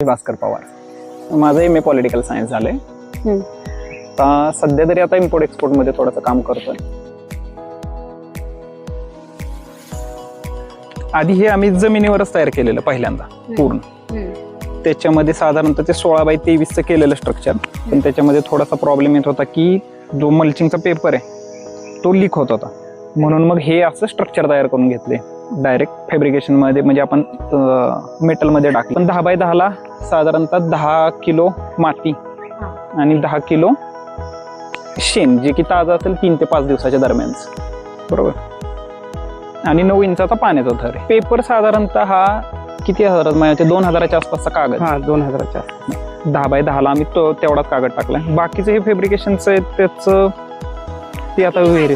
भास्कर पवार. माझं MA political science झालंय. सध्या तरी आता इम्पोर्ट एक्सपोर्ट मध्ये थोडंसं काम करतोय. आधी हे आम्ही जमिनीवरच तयार केलेलं पहिल्यांदा पूर्ण. त्याच्यामध्ये साधारणतः ते 16x23 केलेलं स्ट्रक्चर, पण त्याच्यामध्ये थोडासा प्रॉब्लेम येत होता की जो मल्चिंगचा पेपर आहे तो लीक होत होता, म्हणून मग हे असं स्ट्रक्चर तयार करून घेतले डायरेक्ट फॅब्रिकेशन मध्ये. म्हणजे आपण मेटल मध्ये टाकलं. पण 10x10 ला साधारणतः 10 किलो माती आणि 10 किलो शेण, जे की ताजं असेल 3 ते 5 दिवसाच्या दरम्यान, बरोबर. आणि 9 इंचाचा पाण्याचा थर आहे. पेपर साधारणतः हा किती हजारात माहिती, 2000च्या आसपासचा कागद. 2000च्या 10x10 ला आम्ही तेवढाच कागद टाकलाय. बाकीचं हे फॅब्रिकेशनचं आहे त्याचं ते आता वेगळे.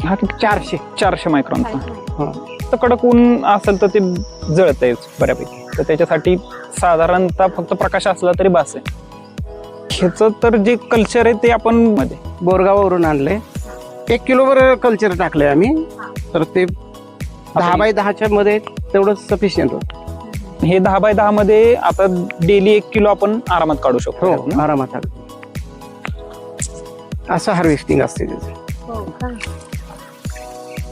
हा 400 मायक्रॉनचा. तर कडक ऊन असेल तर ते जळतंय बऱ्यापैकी. तर त्याच्यासाठी साधारणतः फक्त प्रकाश असला तरी बास आहे. ह्याचं तर जे कल्चर आहे ते आपण मध्ये बोरगाववरून आणले. 1 किलोवर कल्चर टाकले आम्ही. तर ते 10x10च्या मध्ये तेवढं सफिशियंट होतं. हे 10x10 मध्ये आता डेली 1 किलो आपण आरामात काढू शकतो. हो, आरामात. असं हार्वेस्टिंग असते त्याचं.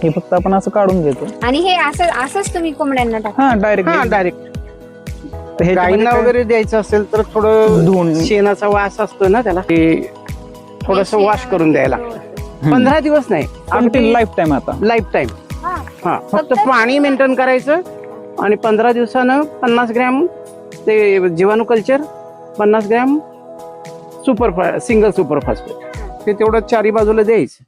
हे फक्त आपण असं काढून घेतो. आणि हे असंच तुम्ही कोंबड्यांना टाका? हा, डायरेक्ट. गाईंना वगैरे द्यायचं असेल तर थोडं धुवून, शेणाचा वास असतो ना त्याला, ते थोडस वॉश करून द्यायला लागतं. 15 दिवस नाही, अगदी लाईफ टाइम. आता लाईफ टाइम. हा, फक्त पाणी मेंटेन करायचं. आणि 15 दिवसानं 50 ग्रॅम ते जीवाणू culture, 50 gram single super phosphate, ते तेवढं चारी बाजूला द्यायचं.